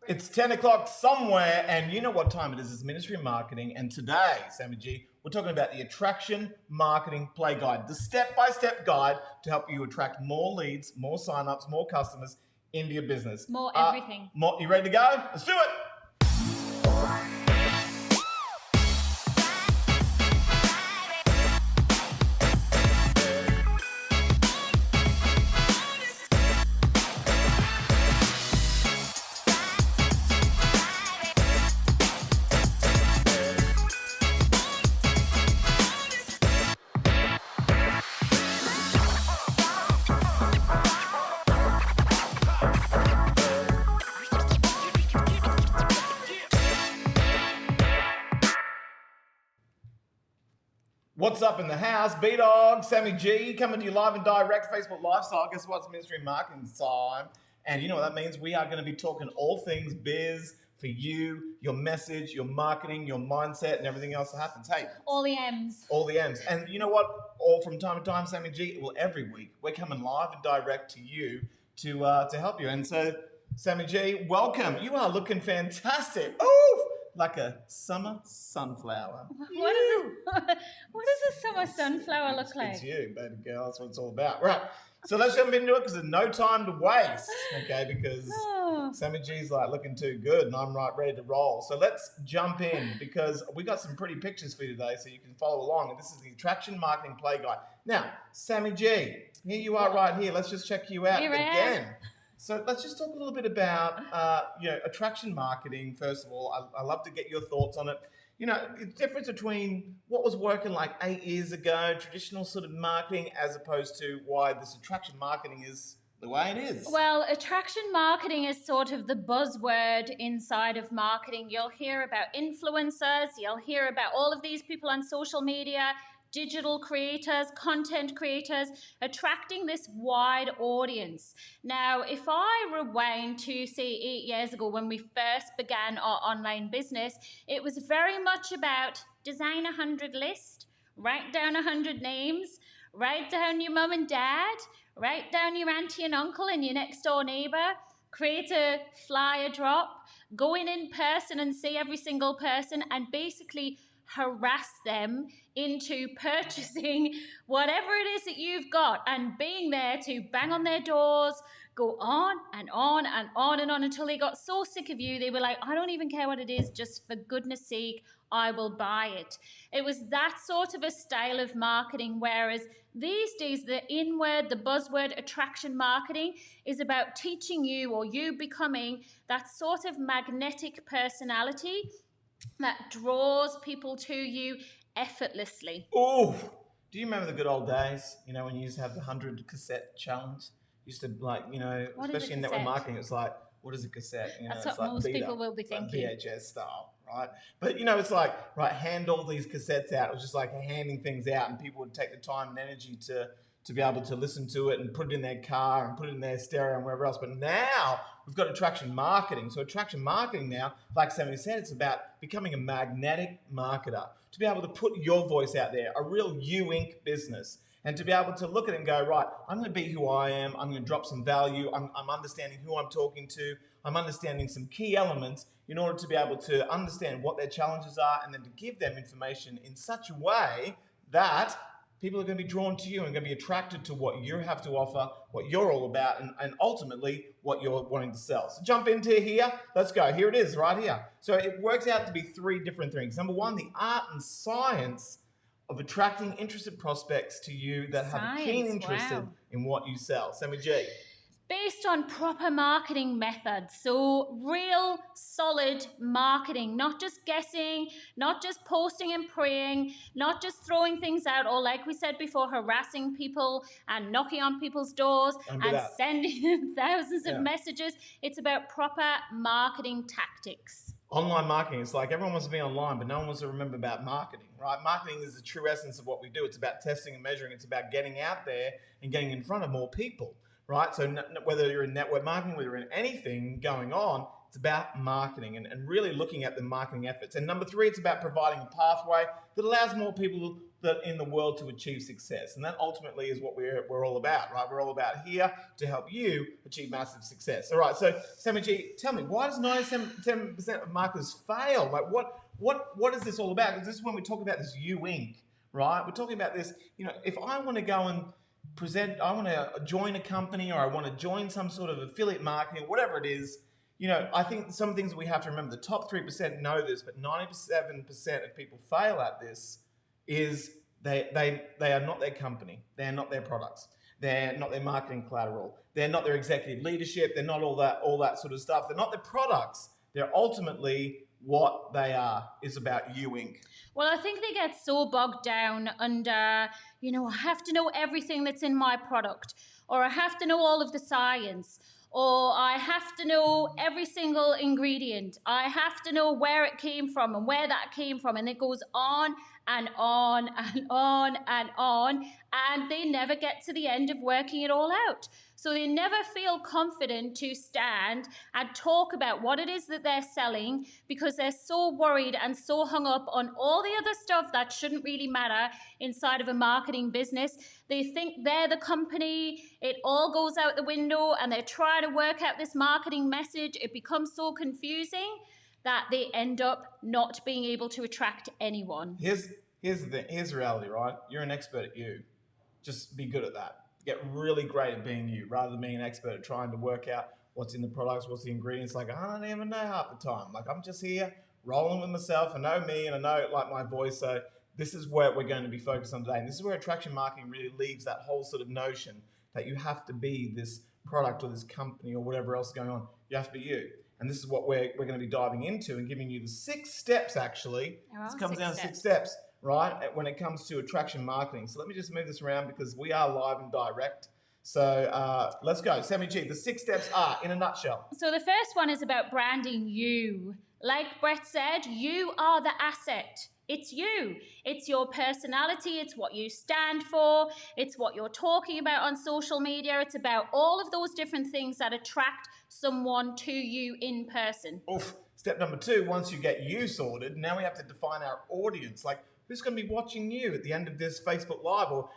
It's 10 o'clock somewhere, and you know what time it is. It's Ministry Marketing, and today, Sammy G, we're talking about the Attraction Marketing Play Guide, the step-by-step guide to help you attract more leads, more sign-ups, more customers into your business. More everything. You ready to go? Let's do it! What's up in the house? B-Dog, Sammy G, coming to you live and direct, Facebook Lifestyle. Guess what? It's Ministry Marketing time. And you know what that means? We are going to be talking all things biz for you, your message, your marketing, your mindset, and everything else that happens. Hey. All the M's. All the M's. And you know what? All from time to time, Sammy G, well, every week, we're coming live and direct to you to help you. And so, Sammy G, welcome. You are looking fantastic. Ooh! Like a summer sunflower. What does a summer sunflower look like? It's you, baby girl. That's what it's all about. Right. So let's jump into it because there's no time to waste. Okay, because Sammy G's like looking too good and I'm right ready to roll. So let's jump in because we got some pretty pictures for you today so you can follow along. And this is the Attraction Marketing Play Guide. Now, Sammy G, here you are right here. Let's just check you out again. So let's just talk a little bit about, attraction marketing. First of all, I love to get your thoughts on it. You know, the difference between what was working like 8 years ago, traditional sort of marketing, as opposed to why this attraction marketing is the way it is. Well, attraction marketing is sort of the buzzword inside of marketing. You'll hear about influencers. You'll hear about all of these people on social media, digital creators, content creators, attracting this wide audience. Now, if I rewind to, say, 8 years ago when we first began our online business, it was very much about design 100 list, write down 100 names, write down your mum and dad, write down your auntie and uncle and your next door neighbor, create a flyer drop, go in person and see every single person and basically harass them into purchasing whatever it is that you've got and being there to bang on their doors, go on and on and on and on until they got so sick of you, they were like, I don't even care what it is, just for goodness sake, I will buy it. It was that sort of a style of marketing, whereas these days the buzzword attraction marketing is about teaching you or you becoming that sort of magnetic personality that draws people to you effortlessly. Oh, do you remember the good old days? You know, when you used to have the 100 cassette challenge? You used to especially in network marketing, it's like, what is a cassette? You know, that's what like most people will be thinking. Like VHS style, right? But, it's like, right, hand all these cassettes out. It was just like handing things out and people would take the time and energy to be able to listen to it and put it in their car and put it in their stereo and wherever else. But now we've got attraction marketing. So attraction marketing now, like Sammy said, it's about becoming a magnetic marketer, to be able to put your voice out there, a real You Inc. business, and to be able to look at it and go, right, I'm going to be who I am. I'm going to drop some value. I'm understanding who I'm talking to. I'm understanding some key elements in order to be able to understand what their challenges are and then to give them information in such a way that people are going to be drawn to you and going to be attracted to what you have to offer, what you're all about, and ultimately what you're wanting to sell. So jump into here. Let's go. Here it is right here. So it works out to be 3 different things. Number 1, the art and science of attracting interested prospects to you that have a keen interest in what you sell. Sammy G. Based on proper marketing methods. So real solid marketing, not just guessing, not just posting and praying, not just throwing things out, or like we said before, harassing people and knocking on people's doors and sending them thousands of messages. It's about proper marketing tactics. Online marketing, it's like everyone wants to be online, but no one wants to remember about marketing, right? Marketing is the true essence of what we do. It's about testing and measuring. It's about getting out there and getting in front of more people. Right? So whether you're in network marketing, whether you're in anything going on, it's about marketing and really looking at the marketing efforts. And number 3, it's about providing a pathway that allows more people in the world to achieve success. And that ultimately is what we're all about, right? We're all about here to help you achieve massive success. All right, so Sammy G, tell me, why does 97% of marketers fail? Like what is this all about? Because this is when we talk about this You Inc., right? We're talking about this, if I want to go and I want to join a company, or I want to join some sort of affiliate marketing, whatever it is, I think some things we have to remember, the top 3% know this, but 97% of people fail at this is they are not their company. They're not their products. They're not their marketing collateral. They're not their executive leadership. They're not all that sort of stuff. They're not their products. They're ultimately what they are is about You Inc. Well, I think they get so bogged down under, I have to know everything that's in my product, or I have to know all of the science, or I have to know every single ingredient. I have to know where it came from and where that came from. And it goes on and on and on and on. And they never get to the end of working it all out. So they never feel confident to stand and talk about what it is that they're selling, because they're so worried and so hung up on all the other stuff that shouldn't really matter inside of a marketing business. They think they're the company. It all goes out the window, and they're trying to work out this marketing message. It becomes so confusing that they end up not being able to attract anyone. Here's the reality, right? You're an expert at you. Just be good at that. Get really great at being you, rather than being an expert at trying to work out what's in the products, what's the ingredients. Like, I don't even know half the time. Like, I'm just here rolling with myself. I know me, and I know like my voice. So this is where we're going to be focused on today. And this is where attraction marketing really leaves that whole sort of notion that you have to be this product or this company or whatever else is going on. You have to be you. And this is what we're going to be diving into and giving you the 6 steps, actually. This comes down to 6 steps, right, when it comes to attraction marketing. So let me just move this around because we are live and direct. So let's go. Sammy G, the 6 steps are, in a nutshell. So the first one is about branding you. Like Brett said, you are the asset. It's you. It's your personality. It's what you stand for. It's what you're talking about on social media. It's about all of those different things that attract someone to you in person. Oof. Step number 2, once you get you sorted, now we have to define our audience. Like, who's going to be watching you at the end of this Facebook Live, or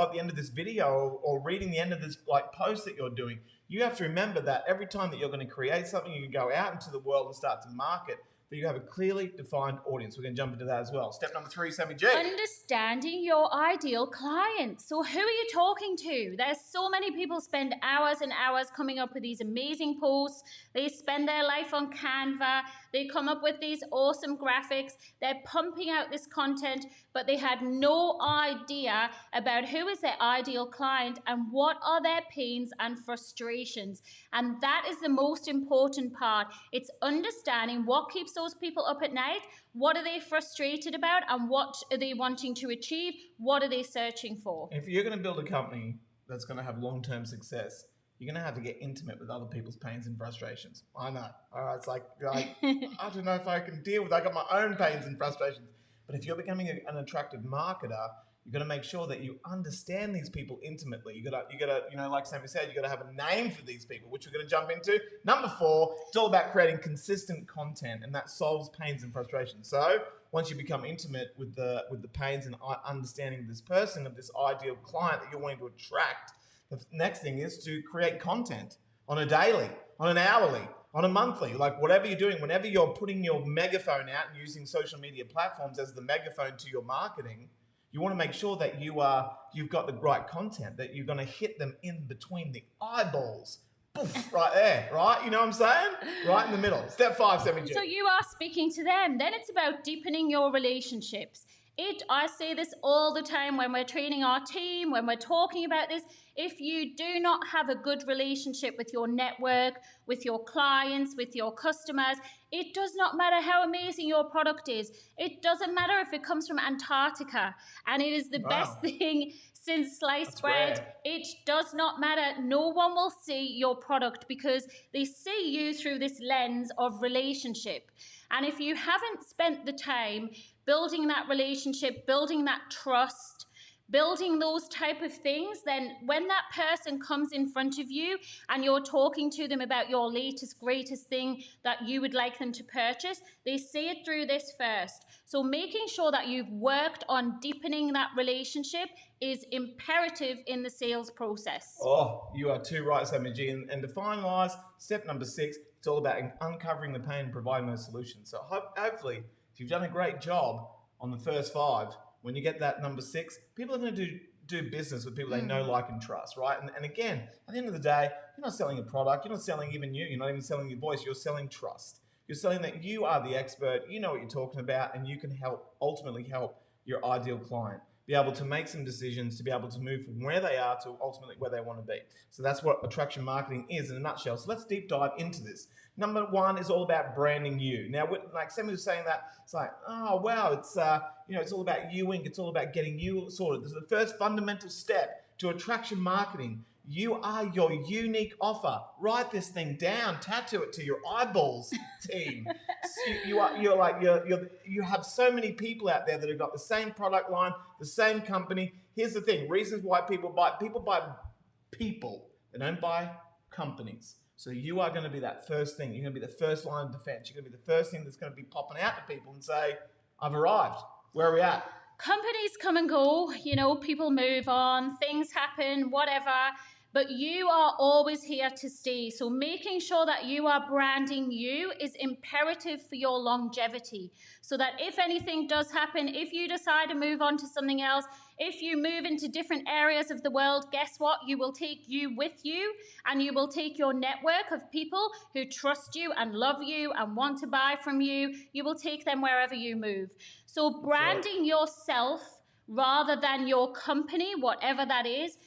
at the end of this video, or reading the end of this post that you're doing? You have to remember that every time that you're going to create something, you can go out into the world and start to market, that you have a clearly defined audience. We're going to jump into that as well. Step number 3, Sammy G. Understanding your ideal client. So who are you talking to? There's so many people spend hours and hours coming up with these amazing posts. They spend their life on Canva. They come up with these awesome graphics. They're pumping out this content, but they had no idea about who is their ideal client and what are their pains and frustrations. And that is the most important part. It's understanding what keeps those people up at night. What are they frustrated about, and what are they wanting to achieve? What are they searching for? If you're going to build a company that's going to have long-term success, you're going to have to get intimate with other people's pains and frustrations. I know. All right, it's like I don't know if I can deal with. I got my own pains and frustrations. But if you're becoming an attractive marketer, you've got to make sure that you understand these people intimately. You got to, like Sammy said, you got to have a name for these people, which we're going to jump into. Number 4, it's all about creating consistent content, and that solves pains and frustrations. So once you become intimate with the pains and understanding of this person, of this ideal client that you're wanting to attract, the next thing is to create content on a daily, on an hourly, on a monthly, like whatever you're doing, whenever you're putting your megaphone out and using social media platforms as the megaphone to your marketing, you want to make sure that you've got the right content, that you're going to hit them in between the eyeballs. Poof, right there, right? You know what I'm saying? Right in the middle. Step 5, 7 G. So you are speaking to them. Then it's about deepening your relationships. I say this all the time when we're training our team, when we're talking about this. If you do not have a good relationship with your network, with your clients, with your customers, it does not matter how amazing your product is. It doesn't matter if it comes from Antarctica and it is the best thing since sliced bread. Rare. It does not matter. No one will see your product because they see you through this lens of relationship. And if you haven't spent the time building that relationship, building that trust, building those type of things, then when that person comes in front of you and you're talking to them about your latest, greatest thing that you would like them to purchase, they see it through this first. So making sure that you've worked on deepening that relationship is imperative in the sales process. Oh, you are too right, Sammy G. And to finalize, step number 6, it's all about uncovering the pain and providing those solutions. So hopefully, if you've done a great job on the first 5, when you get that number 6, people are going to do business with people they know, like, and trust, right? And again, at the end of the day, you're not selling a product. You're not selling even you. You're not even selling your voice. You're selling trust. You're selling that you are the expert. You know what you're talking about, and you can ultimately help your ideal client be able to make some decisions, to be able to move from where they are to ultimately where they want to be. So that's what attraction marketing is in a nutshell. So let's deep dive into this. Number 1 is all about branding you. Now, like somebody was saying that, it's like, oh wow, it's it's all about you, Inc. It's all about getting you sorted. This is the first fundamental step to attraction marketing. You are your unique offer. Write this thing down, tattoo it to your eyeballs, team. You have so many people out there that have got the same product line, the same company. Here's the thing: reasons why people buy people. They don't buy companies. So you are going to be that first thing. You're going to be the first line of defense. You're going to be the first thing that's going to be popping out to people and say, "I've arrived. Where are we at?" Companies come and go, people move on, things happen, whatever, but you are always here to stay. So making sure that you are branding you is imperative for your longevity. So that if anything does happen, if you decide to move on to something else, if you move into different areas of the world, guess what? You will take you with you, and you will take your network of people who trust you and love you and want to buy from you. You will take them wherever you move. So branding yourself rather than your company, whatever that is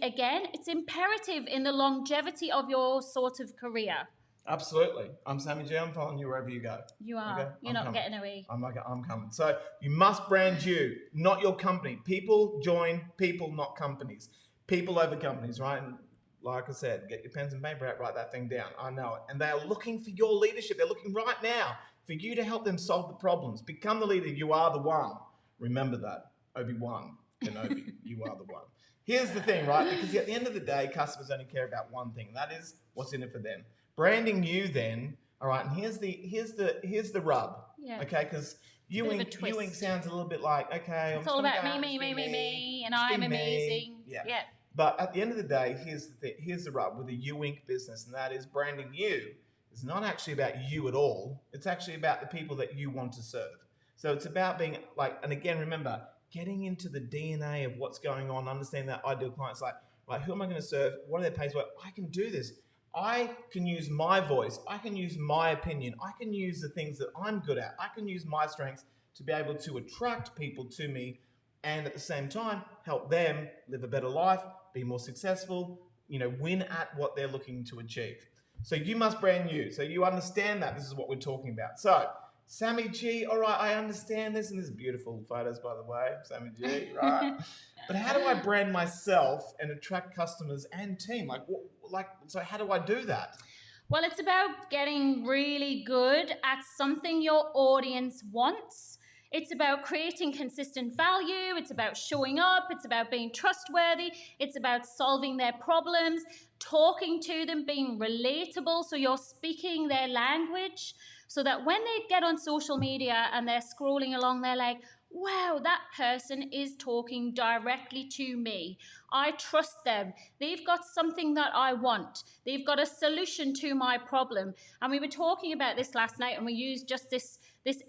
again, it's imperative in the longevity of your sort of career. Absolutely. I'm Sammy G. I'm following you wherever you go. You are. Okay? You're not getting away. I'm coming. So you must brand you, not your company. People join people, not companies. People over companies, right? And like I said, get your pens and paper out, write that thing down. I know it. And they are looking for your leadership. They're looking right now for you to help them solve the problems. Become the leader. You are the one. Remember that. Obi-Wan Kenobi. You are the one. Here's the thing, right? Because at the end of the day, customers only care about one thing. That is what's in it for them. Branding you, then, all right. And here's the rub. Yeah. Okay, because you Ewing sounds a little bit like, okay, it's all about me, and I'm amazing. Yeah. But at the end of the day, here's the rub with the Ewing business, and that is branding you is not actually about you at all. It's actually about the people that you want to serve. So it's about being like, and again, remember, getting into the DNA of what's going on, understanding that ideal client's like, who am I going to serve? What are their pains? I can do this. I can use my voice. I can use my opinion. I can use the things that I'm good at. I can use my strengths to be able to attract people to me, and at the same time, help them live a better life, be more successful, win at what they're looking to achieve. So you must brand you. So you understand that this is what we're talking about. So Sammy G, all right, I understand this, and this is beautiful photos, by the way, Sammy G, right? But how do I brand myself and attract customers and team? So how do I do that? Well, it's about getting really good at something your audience wants. It's about creating consistent value. It's about showing up. It's about being trustworthy. It's about solving their problems, talking to them, being relatable. So you're speaking their language, so that when they get on social media and they're scrolling along, they're like, wow, that person is talking directly to me. I trust them. They've got something that I want. They've got a solution to my problem. And we were talking about this last night, and we used just this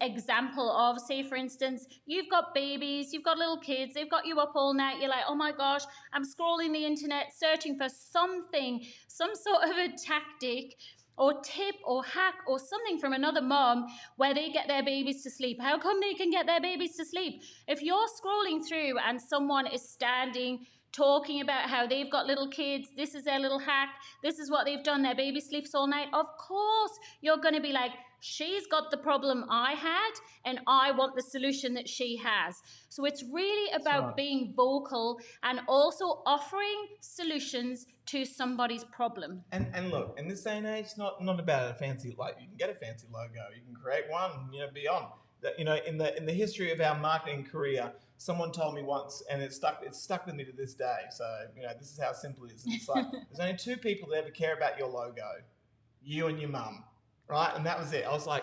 example of, say, for instance, you've got babies, you've got little kids, they've got you up all night. You're like, oh my gosh, I'm scrolling the internet, searching for something, some sort of a tactic or tip or hack or something from another mom where they get their babies to sleep. How come they can get their babies to sleep? If you're scrolling through and someone is standing talking about how they've got little kids, this is their little hack, this is what they've done, their baby sleeps all night, of course you're going to be like, she's got the problem I had and I want the solution that she has. So it's really about being vocal and also offering solutions to somebody's problem. And look, in this day and age, it's not about a fancy, you can get a fancy logo, you can create one, be on. that, you know, in the history of our marketing career, someone told me once, and it's stuck with me to this day. So, you know, this is how simple it is. It's like there's only two people that ever care about your logo, you and your mum, right? And that was it. I was like,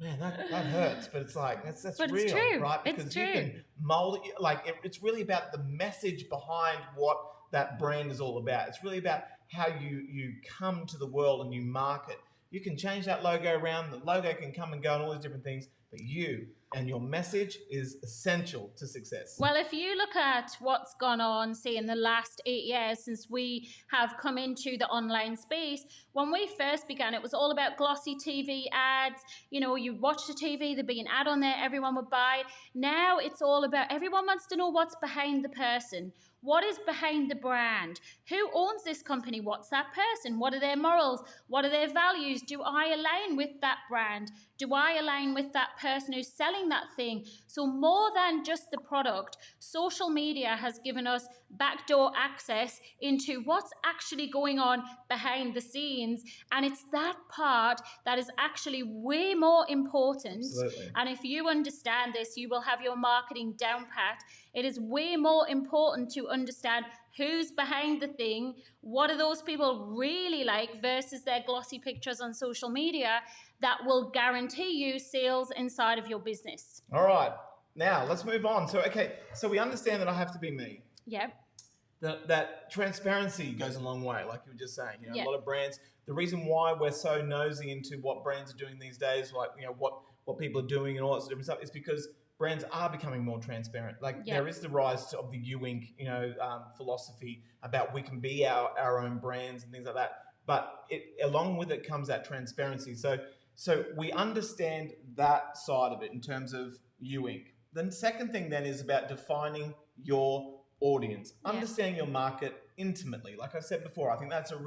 man, that hurts, but it's like that's But real, it's true. right? Because It's you true. can mold it. Like it's really about the message behind what that brand is all about. It's really about how you come to the world and you market. You can change that logo around. The logo can come and go and all these different things, but you and your message is essential to success. Well, if you look at what's gone on, say, in the last 8 years since we have come into the online space, when we first began, it was all about glossy TV ads. You know, you watch the TV, there'd be an ad on there, everyone would buy. Now it's all about, everyone wants to know what's behind the person. What is behind the brand? Who owns this company? What's that person? What are their morals? What are their values? Do I align with that brand? Do I align with that person who's selling that thing? So more than just the product, social media has given us backdoor access into what's actually going on behind the scenes. And it's that part that is actually way more important. Absolutely. And if you understand this, you will have your marketing down pat. It is way more important to understand who's behind the thing, what are those people really like versus their glossy pictures on social media that will guarantee you sales inside of your business. All right. Now let's move on. So we understand that I have to be me. Yeah. That transparency goes a long way, like you were just saying. You know, Yeah. a lot of brands. The reason why we're so nosy into what brands are doing these days, like, you know, what people are doing and all that sort of different stuff, is because brands are becoming more transparent. Like there is the rise of the You Inc. Philosophy about we can be our own brands and things like that. But along with it comes that transparency. So we understand that side of it in terms of You Inc. The second thing then is about defining your audience, understanding your market intimately. Like I said before, I think that's a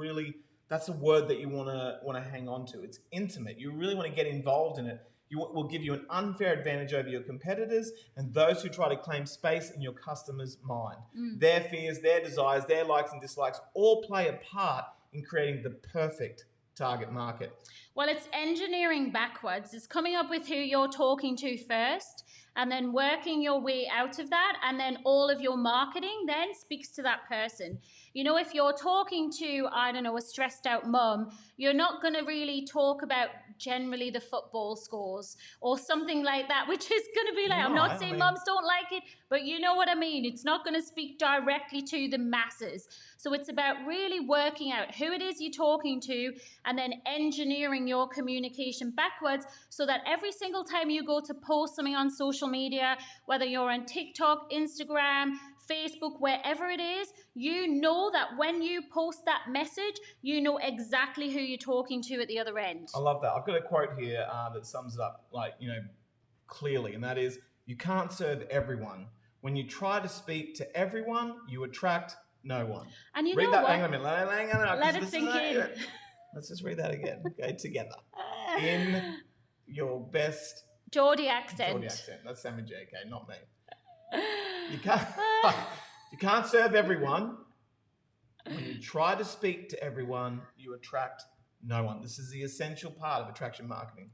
word that you want to hang on to. It's intimate. You really want to get involved in it. Will give you an unfair advantage over your competitors and those who try to claim space in your customer's mind. Their fears, their desires, their likes and dislikes all play a part in creating the perfect target market. Well, it's engineering backwards. It's coming up with who you're talking to first and then working your way out of that. And then all of your marketing then speaks to that person. You know, if you're talking to, I don't know, a stressed out mum, you're not going to really talk about generally the football scores or something like that, which is going to be like, I'm not saying mums don't like it, but you know what I mean. It's not going to speak directly to the masses. So it's about really working out who it is you're talking to and then engineering your communication backwards so that every single time you go to post something on social media, whether you're on TikTok, Instagram, Facebook, wherever it is, you know that when you post that message, you know exactly who you're talking to at the other end. I love that. I've got a quote here that sums it up, like, you know, clearly, and that is, you can't serve everyone. When you try to speak to everyone, you attract no one. And you read know that. what? Hang on a minute. Hang on. Let it sink in. Let's just read that again. Okay, together. In your best Geordie accent. Geordie accent. That's Sammy JK, not me. You can't serve everyone. When you try to speak to everyone, you attract no one. This is the essential part of attraction marketing.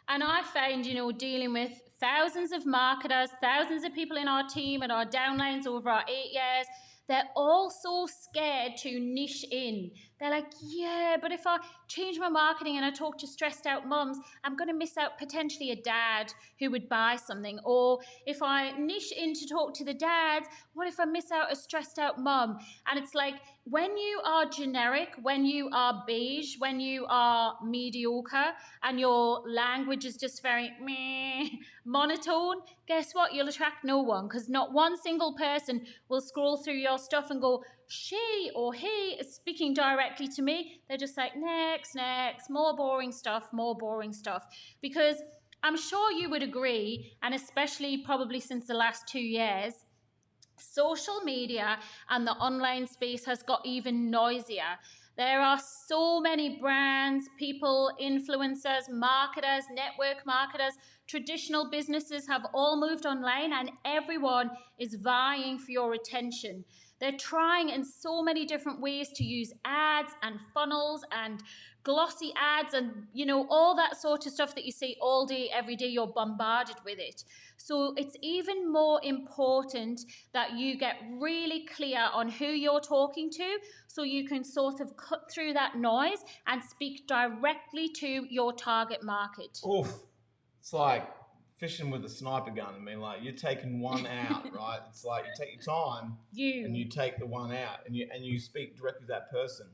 And I find, you know, dealing with thousands of marketers, thousands of people in our team and our downlines over our 8 years, they're all so scared to niche in. They're like, yeah, but if I change my marketing and I talk to stressed out mums, I'm going to miss out potentially a dad who would buy something. Or if I niche in to talk to the dads, what if I miss out a stressed out mum? And it's like, when you are generic, when you are beige, when you are mediocre, and your language is just very monotone, guess what? You'll attract no one, because not one single person will scroll through your stuff and go, she or he is speaking directly to me. They're just like, next, more boring stuff. Because I'm sure you would agree, and especially probably since the last 2 years, social media and the online space has got even noisier. There are so many brands, people, influencers, marketers, network marketers, traditional businesses have all moved online and everyone is vying for your attention. They're trying in so many different ways to use ads and funnels and glossy ads and, you know, all that sort of stuff that you see all day, every day. You're bombarded with it. So it's even more important that you get really clear on who you're talking to, so you can sort of cut through that noise and speak directly to your target market. Oof. It's like fishing with a sniper gun. I mean, like, you're taking one out, right? It's like you take your time and you take the one out, and you speak directly to that person.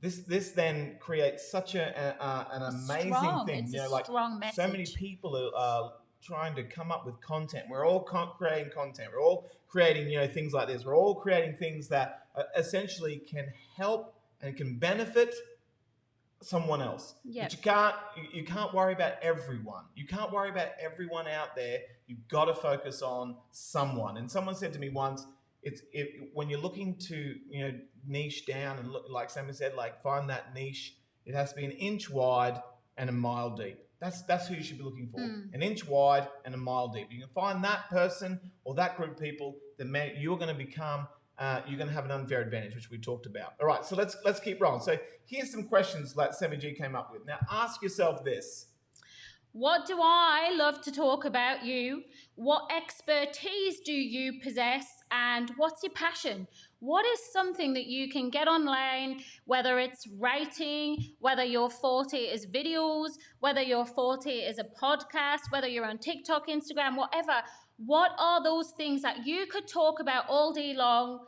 This then creates such an amazing thing. It's you know, a like strong message. So many people are trying to come up with content. We're all creating content. We're all creating, you know, things like this. We're all creating things that essentially can help and can benefit someone else. Yep. But you can't worry about everyone. You can't worry about everyone out there. You've got to focus on someone. And someone said to me once, when you're looking to, you know, niche down and look, like Sammy said, like, find that niche, it has to be an inch wide and a mile deep. That's who you should be looking for. An inch wide and a mile deep. You can find that person or that group of people, then you're going to become you're going to have an unfair advantage, which we talked about. All right, so let's keep rolling. So here's some questions that Sammy G came up with. Now ask yourself this. What do I love to talk about you? What expertise do you possess? And what's your passion? What is something that you can get online, whether it's writing, whether your forte is videos, whether your forte is a podcast, whether you're on TikTok, Instagram, whatever. What are those things that you could talk about all day long?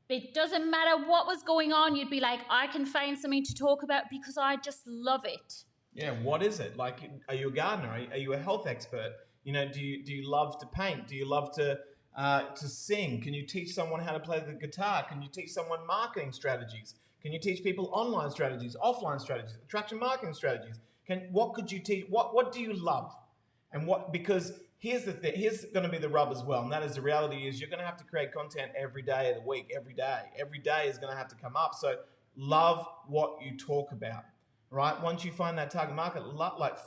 It doesn't matter what was going on. You'd be like, I can find something to talk about because I just love it. Yeah, what is it? Like, are you a gardener? Are you a health expert? You know, do you love to paint? Do you love to sing? Can you teach someone how to play the guitar? Can you teach someone marketing strategies? Can you teach people online strategies, offline strategies, attraction marketing strategies? What could you teach? What do you love? And because here's the thing, here's going to be the rub as well, and that is the reality is you're going to have to create content every day of the week, every day. Every day is going to have to come up. So love what you talk about. Right? Once you find that target market,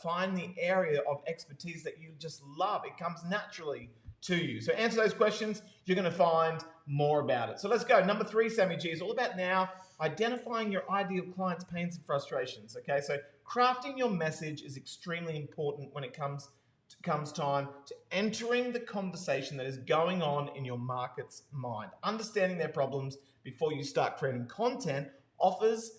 find the area of expertise that you just love. It comes naturally to you. So answer those questions. You're going to find more about it. So let's go. Number 3, Sammy G, is all about now identifying your ideal client's pains and frustrations. Okay, so crafting your message is extremely important when it comes time to entering the conversation that is going on in your market's mind. Understanding their problems before you start creating content offers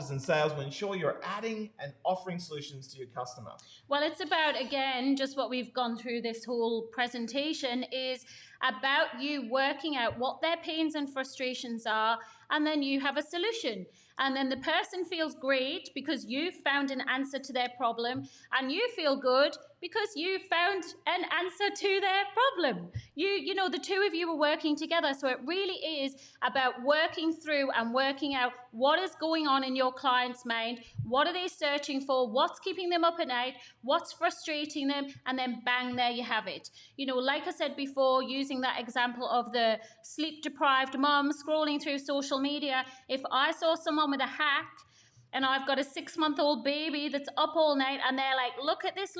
and sales will ensure you're adding and offering solutions to your customer. Well, it's about, again, just what we've gone through this whole presentation is about you working out what their pains and frustrations are, and then you have a solution. And then the person feels great because you've found an answer to their problem, and you feel good because you found an answer to their problem. You know, the two of you are working together. So it really is about working through and working out what is going on in your client's mind. What are they searching for? What's keeping them up at night? What's frustrating them? And then bang, there you have it. You know, like I said before, using that example of the sleep-deprived mom scrolling through social media, if I saw someone with a hack and I've got a 6-month-old baby that's up all night and they're like, look at this,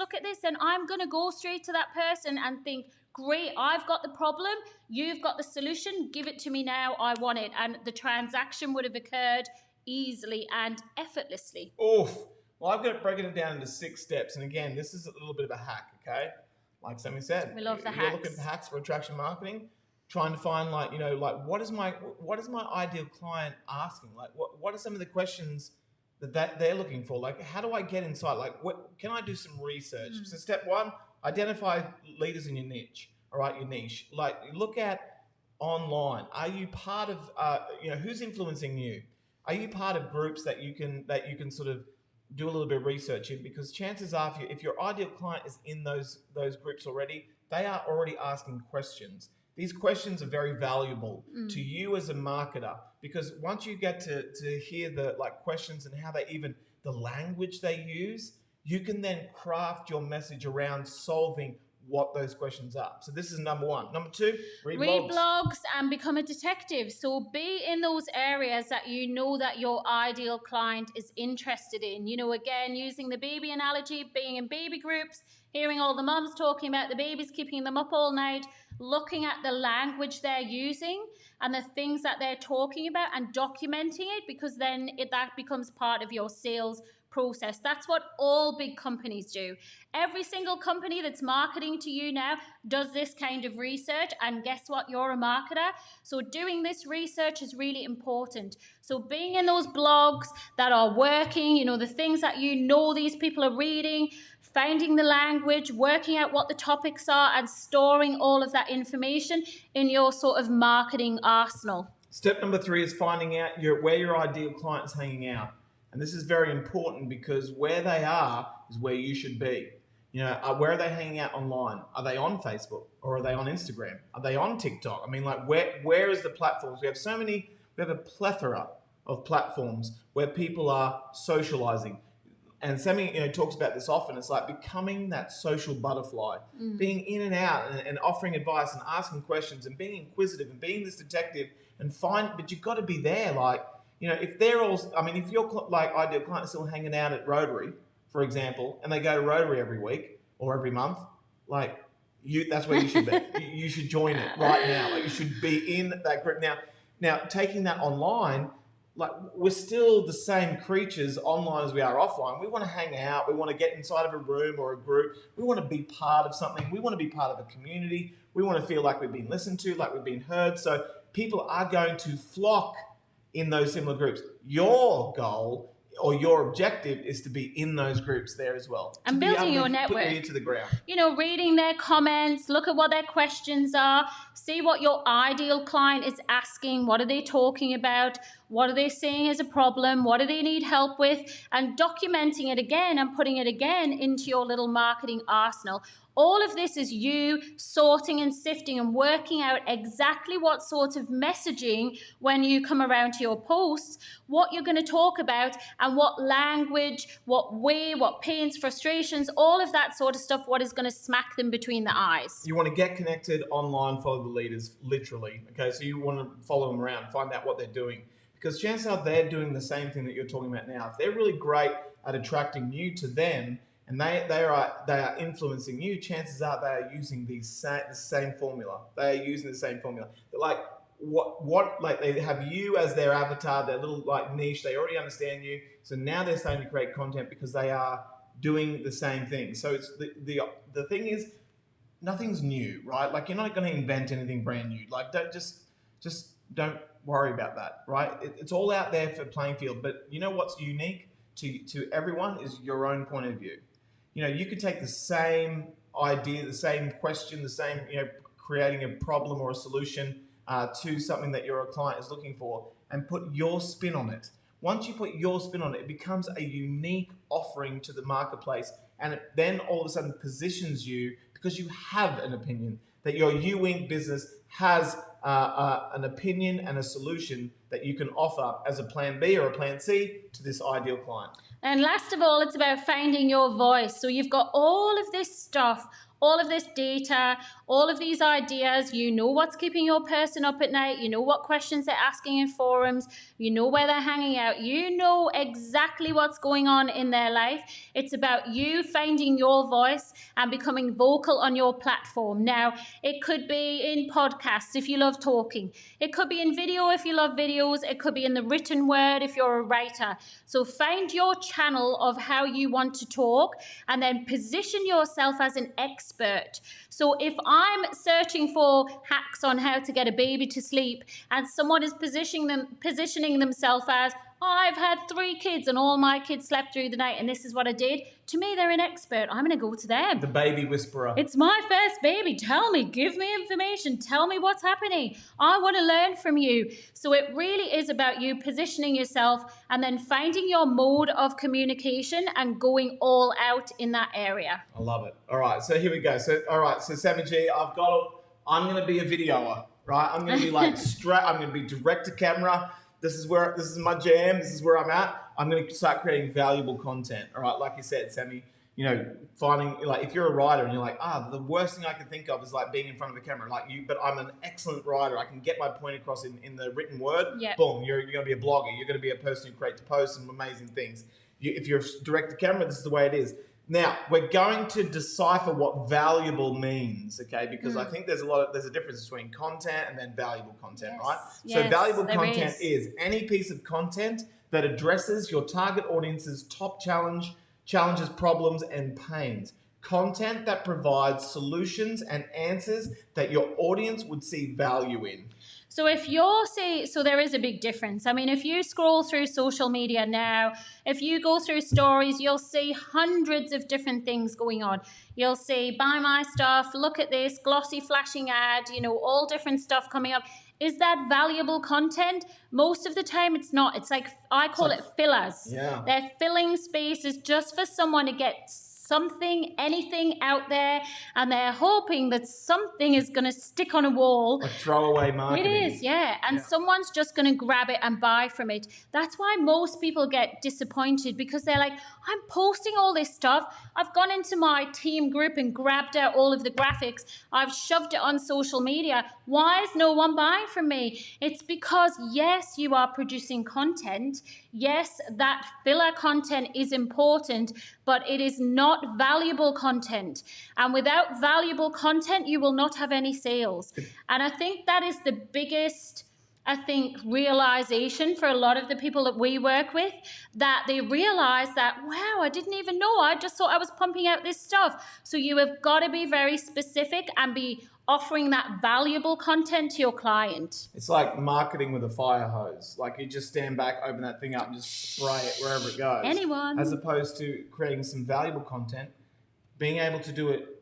then I'm going to go straight to that person and think, great, I've got the problem, you've got the solution, give it to me now, I want it. And the transaction would have occurred easily and effortlessly. Oof. Well, I've got it broken down into 6 steps. And again, this is a little bit of a hack, okay? Like Sammy said, we love the you're looking for hacks for attraction marketing, trying to find what is my ideal client asking? Like, what are some of the questions that they're looking for? Like, how do I get inside? Like, what can I do some research? So step 1, identify leaders in your niche. All right, your niche. Like, look at online. Are you part of who's influencing you? Are you part of groups that you can sort of do a little bit of research in? Because chances are, if your ideal client is in those groups already, they are already asking questions. These questions are very valuable to you as a marketer, because once you get to hear the questions and how the language they use, you can then craft your message around solving what those questions are. So this is number 1. Number 2, read blogs and become a detective. So be in those areas that you know that your ideal client is interested in. You know, again, using the baby analogy, being in baby groups, hearing all the moms talking about the babies, keeping them up all night, looking at the language they're using and the things that they're talking about and documenting it, because then that becomes part of your sales process. That's what all big companies do. Every single company that's marketing to you now does this kind of research, and guess what? You're a marketer. So doing this research is really important. So being in those blogs that are working, you know, the things that you know these people are reading, finding the language, working out what the topics are, and storing all of that information in your sort of marketing arsenal. Step number 3 is finding out where your ideal client is hanging out. And this is very important, because where they are is where you should be. You know, where are they hanging out online? Are they on Facebook, or are they on Instagram? Are they on TikTok? I mean, like, where is the platforms? We have a plethora of platforms where people are socializing. And Sammy, you know, talks about this often. It's like becoming that social butterfly, being in and out and offering advice and asking questions and being inquisitive and being this detective but you've got to be there. Like, you know, if your like ideal client is still hanging out at Rotary, for example, and they go to Rotary every week or every month, like, that's where you should be. You should join it right now. Like, you should be in that group. Now taking that online, like, we're still the same creatures online as we are offline. We want to hang out. We want to get inside of a room or a group. We want to be part of something. We want to be part of a community. We want to feel like we've been listened to, like we've been heard. So people are going to flock in those similar groups. Your goal or your objective is to be in those groups there as well. And building your network. Put your ear to the ground. You know, reading their comments, look at what their questions are, see what your ideal client is asking, what are they talking about, what are they seeing as a problem, what do they need help with, and documenting it again and putting it again into your little marketing arsenal. All of this is you sorting and sifting and working out exactly what sort of messaging, when you come around to your posts, what you're going to talk about, and what language, what pains, frustrations, all of that sort of stuff, what is going to smack them between the eyes. You want to get connected online, follow the leaders, literally. Okay, so you want to follow them around, find out what they're doing. Because chances are they're doing the same thing that you're talking about now. If they're really great at attracting you to them, and they are influencing you, chances are they are using the same formula. They are using the same formula. They're like, like, they have you as their avatar, their little, like, niche. They already understand you. So now they're starting to create content because they are doing the same thing. So it's the thing is, nothing's new, right? Like, you're not going to invent anything brand new. Like, don't worry about that, right? It's all out there for playing field. But you know what's unique to everyone is your own point of view. You know, you could take the same idea, the same question, the same, you know, creating a problem or a solution to something that your client is looking for, and put your spin on it. Once you put your spin on it, it becomes a unique offering to the marketplace, and it then all of a sudden positions you, because you have an opinion, that your U-Wing business has an opinion and a solution that you can offer as a plan B or a plan C to this ideal client. And last of all, it's about finding your voice. So you've got all of this stuff, all of this data, all of these ideas. You know what's keeping your person up at night. You know what questions they're asking in forums. You know where they're hanging out. You know exactly what's going on in their life. It's about you finding your voice and becoming vocal on your platform. Now, it could be in podcasts if you love talking. It could be in video if you love videos. It could be in the written word if you're a writer. So find your channel of how you want to talk, and then position yourself as an expert. So if I'm searching for hacks on how to get a baby to sleep, and someone is positioning themselves as, I've had 3 kids and all my kids slept through the night and this is what I did, to me they're an expert. I'm going to go to them. The baby whisperer. It's my first baby. Tell me, give me information. Tell me what's happening. I want to learn from you. So it really is about you positioning yourself and then finding your mode of communication and going all out in that area. I love it. All right, so here we go. So Sammy G, I'm going to be a videoer, right? I'm going to be like I'm going to be direct to camera. This is my jam. This is where I'm at. I'm going to start creating valuable content. All right. Like you said, Sammy, you know, finding, like, if you're a writer and you're like, the worst thing I can think of is like being in front of a camera, like you, but I'm an excellent writer. I can get my point across in the written word. Yep. Boom. You're going to be a blogger. You're going to be a person who creates posts and amazing things. If you're direct to camera, this is the way it is. Now, we're going to decipher what valuable means, okay? Because I think there's a difference between content and then valuable content, Yes, right? So yes, valuable there content is. is any piece of content that addresses your target audience's top challenges, problems, and pains. Content that provides solutions and answers that your audience would see value in. So so there is a big difference. I mean, if you scroll through social media now, if you go through stories, you'll see hundreds of different things going on. You'll see, buy my stuff, look at this, glossy flashing ad, all different stuff coming up. Is that valuable content? Most of the time it's not. It's like, I call it fillers. Yeah. They're filling spaces just for someone to get something, anything out there, and they're hoping that something is going to stick on a wall. Like throwaway marketing. It is, yeah. And someone's just going to grab it and buy from it. That's why most people get disappointed, because they're like, I'm posting all this stuff. I've gone into my team group and grabbed out all of the graphics. I've shoved it on social media. Why is no one buying from me? It's because, yes, you are producing content. Yes, that filler content is important, but it is not valuable content. And without valuable content, you will not have any sales. And I think that is the biggest, realization for a lot of the people that we work with, that they realize that, wow, I didn't even know. I just thought I was pumping out this stuff. So you have got to be very specific and be offering that valuable content to your client. It's like marketing with a fire hose. Like you just stand back, open that thing up and just spray it wherever it goes. Anyone. As opposed to creating some valuable content, being able to do it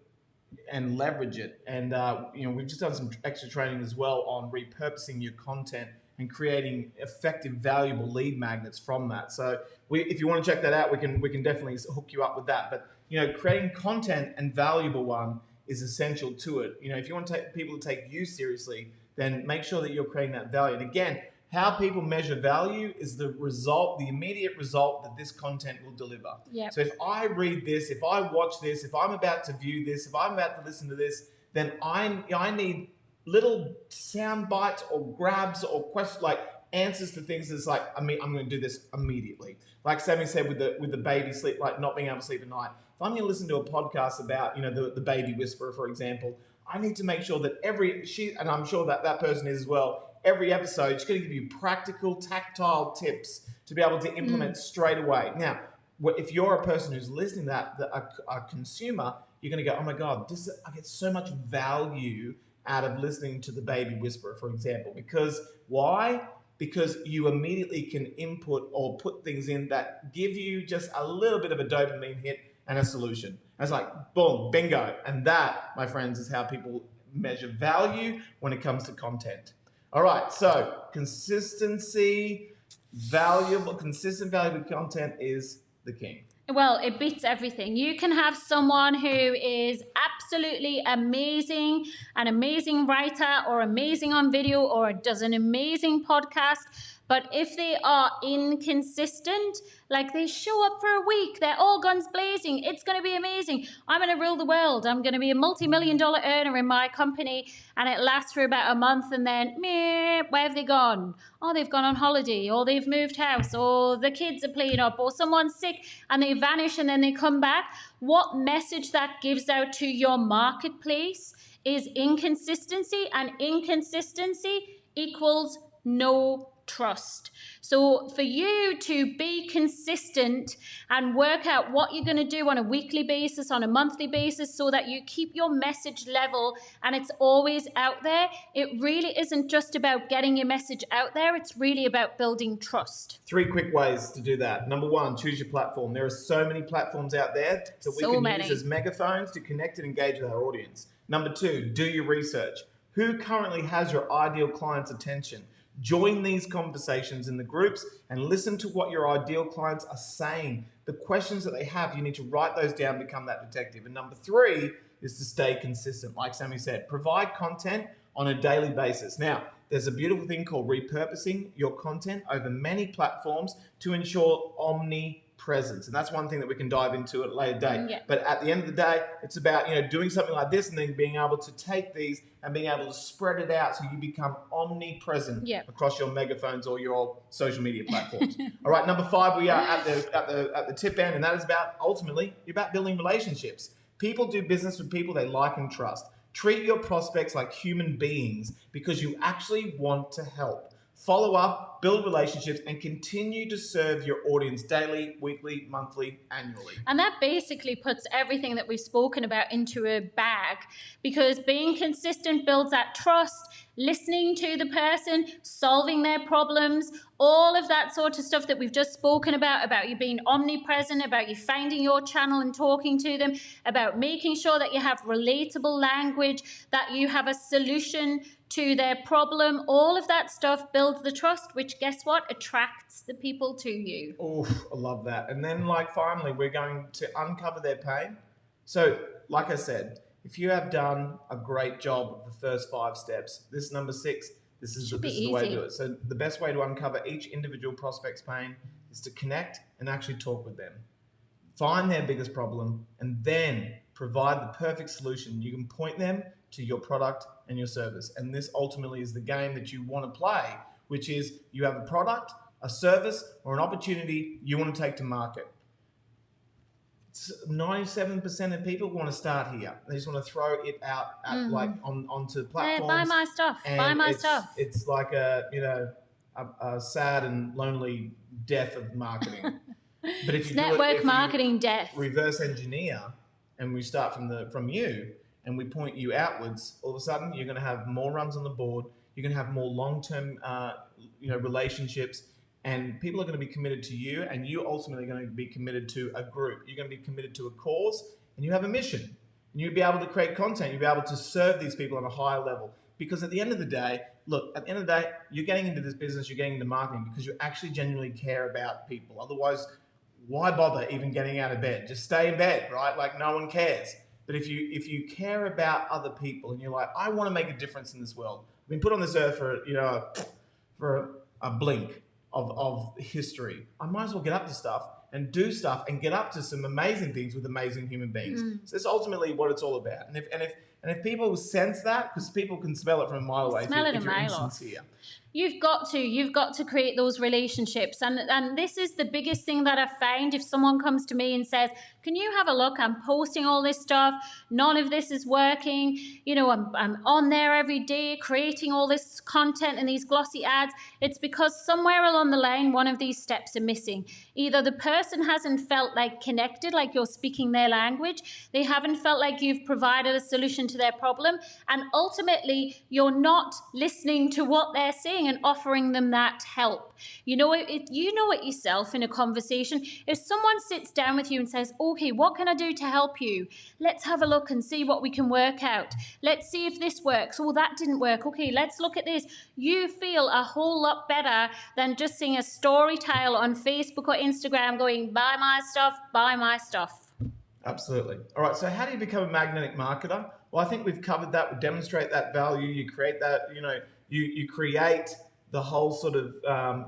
and leverage it. And, we've just done some extra training as well on repurposing your content and creating effective, valuable lead magnets from that. So if you want to check that out, we can definitely hook you up with that. But, creating content and valuable one is essential to it. If you want people to take you seriously, then make sure that you're creating that value. And again, how people measure value is the immediate result that this content will deliver. Yep. So if I read this, if I watch this, if I'm about to view this, if I'm about to listen to this, then I need little sound bites or grabs or questions, like answers to things that's like, I'm going to do this immediately. Like Sammy said with the baby sleep, like not being able to sleep at night. If I'm going to listen to a podcast about, the baby whisperer, for example, I need to make sure that and I'm sure that person is as well, every episode, she's going to give you practical, tactile tips to be able to implement straight away. Now, if you're a person who's listening to that, a consumer, you're going to go, oh my God, I get so much value out of listening to the baby whisperer, for example. Because why? Because you immediately can input or put things in that give you just a little bit of a dopamine hit and a solution. And it's like, boom, bingo. And that, my friends, is how people measure value when it comes to content. All right, so consistent valuable content is the king. Well, it beats everything. You can have someone who is absolutely amazing, an amazing writer or amazing on video or does an amazing podcast, but if they are inconsistent, like they show up for a week, they're all guns blazing, it's going to be amazing. I'm going to rule the world. I'm going to be a multi-million-dollar earner in my company, and it lasts for about a month, and then, meh, where have they gone? Oh, they've gone on holiday, or they've moved house, or the kids are playing up, or someone's sick, and they vanish and then they come back. What message that gives out to your marketplace is inconsistency, and inconsistency equals no trust. So for you to be consistent and work out what you're going to do on a weekly basis, on a monthly basis, so that you keep your message level and it's always out there, it really isn't just about getting your message out there. It's really about building trust. 3 quick ways to do that. Number 1, choose your platform. There are so many platforms out there that we can use as megaphones to connect and engage with our audience. Number 2, do your research. Who currently has your ideal client's attention? Join these conversations in the groups and listen to what your ideal clients are saying. The questions that they have, you need to write those down, become that detective. And number 3 is to stay consistent. Like Sammy said, provide content on a daily basis. Now, there's a beautiful thing called repurposing your content over many platforms to ensure presence. And that's one thing that we can dive into at a later date. Yeah. But at the end of the day, it's about, doing something like this and then being able to take these and being able to spread it out so you become omnipresent across your megaphones or your social media platforms. All right, number 5, we are at the tip end, and that is ultimately about building relationships. People do business with people they like and trust. Treat your prospects like human beings because you actually want to help. Follow up, build relationships, and continue to serve your audience daily, weekly, monthly, annually. And that basically puts everything that we've spoken about into a bag, because being consistent builds that trust, listening to the person, solving their problems, all of that sort of stuff that we've just spoken about you being omnipresent, about you finding your channel and talking to them, about making sure that you have relatable language, that you have a solution to their problem. All of that stuff builds the trust, which, guess what, attracts the people to you. Oh, I love that. And then, finally, we're going to uncover their pain. So, like I said, if you have done a great job of the first 5 steps, this number 6, this is the way to do it. So the best way to uncover each individual prospect's pain is to connect and actually talk with them. Find their biggest problem and then provide the perfect solution. You can point them to your product and your service. And this ultimately is the game that you want to play, which is you have a product, a service, or an opportunity you want to take to market. 97% of people want to start here. They just want to throw it out onto platforms. Buy my stuff. Buy my stuff. It's like a sad and lonely death of marketing. But if you network marketing death. Reverse engineer, and we start from you, and we point you outwards, all of a sudden you're going to have more runs on the board. You're going to have more long-term, relationships. And people are going to be committed to you, and you ultimately are going to be committed to a group. You're going to be committed to a cause, and you have a mission. And you'll be able to create content. You'll be able to serve these people on a higher level. Because at the end of the day, you're getting into this business, you're getting into marketing because you actually genuinely care about people. Otherwise, why bother even getting out of bed? Just stay in bed, right? Like no one cares. But if you care about other people and you're like, I want to make a difference in this world. I've been put on this earth for a blink of history. I might as well get up to stuff and do stuff and get up to some amazing things with amazing human beings. So that's ultimately what it's all about. And if people sense that, because people can smell it from a mile away, if you're insincere. You've got to create those relationships. And this is the biggest thing that I've found. If someone comes to me and says, can you have a look? I'm posting all this stuff. None of this is working. I'm on there every day creating all this content and these glossy ads. It's because somewhere along the line, one of these steps are missing. Either the person hasn't felt like connected, like you're speaking their language. They haven't felt like you've provided a solution to their problem. And ultimately, you're not listening to what they're saying and offering them that help. You know it yourself in a conversation. If someone sits down with you and says, okay, what can I do to help you? Let's have a look and see what we can work out. Let's see if this works. Oh, that didn't work. Okay, let's look at this. You feel a whole lot better than just seeing a story tile on Facebook or Instagram going, buy my stuff, buy my stuff. Absolutely. All right, so how do you become a magnetic marketer? Well, I think we've covered that. We demonstrate that value. You create that, you create the whole sort of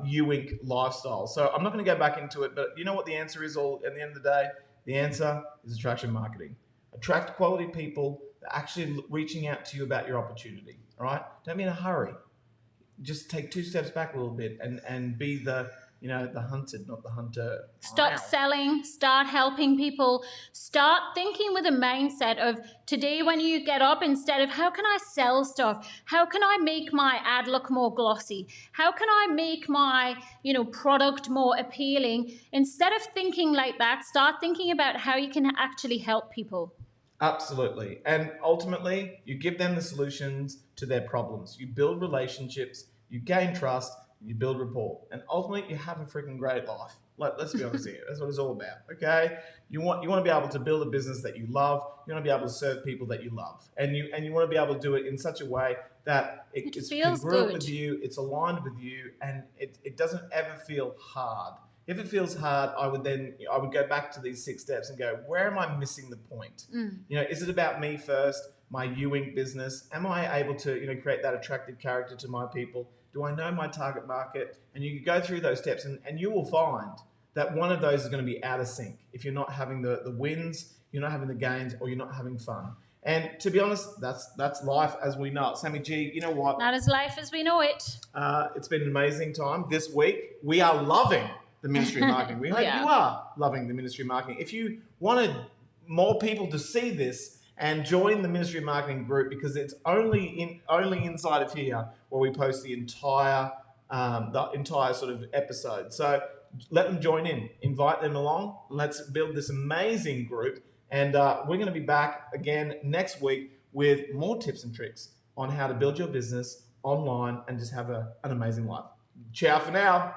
U-Inc lifestyle. So I'm not going to go back into it, but you know what the answer is all at the end of the day? The answer is attraction marketing. Attract quality people that are actually reaching out to you about your opportunity. All right? Don't be in a hurry. Just take 2 steps back a little bit and be the hunted, not the hunter. Stop selling, start helping people, start thinking with a mindset of today when you get up, instead of how can I sell stuff? How can I make my ad look more glossy? How can I make my, product more appealing? Instead of thinking like that, start thinking about how you can actually help people. Absolutely. And ultimately, you give them the solutions to their problems. You build relationships, you gain trust, you build rapport, and ultimately you have a freaking great life. Let's be honest here. That's what it's all about. Okay, you want to be able to build a business that you love. You want to be able to serve people that you love, and you want to be able to do it in such a way that it's congruent with you, it's aligned with you, and it doesn't ever feel hard. If it feels hard, I would go back to these 6 steps and go, where am I missing the point? Is it about me first, my U-Inc business? Am I able to create that attractive character to my people? Do I know my target market? And you go through those steps and you will find that one of those is going to be out of sync. If you're not having the wins, you're not having the gains, or you're not having fun. And to be honest, that's life as we know it. Sammy G, you know what? That is life as we know it. It's been an amazing time. This week, we are loving the Ministry of Marketing. We hope you are loving the Ministry of Marketing. If you wanted more people to see this and join the Ministry of Marketing group, because it's only inside of here where we post the entire sort of episode. So let them join in, invite them along. Let's build this amazing group. And we're going to be back again next week with more tips and tricks on how to build your business online and just have an amazing life. Ciao for now.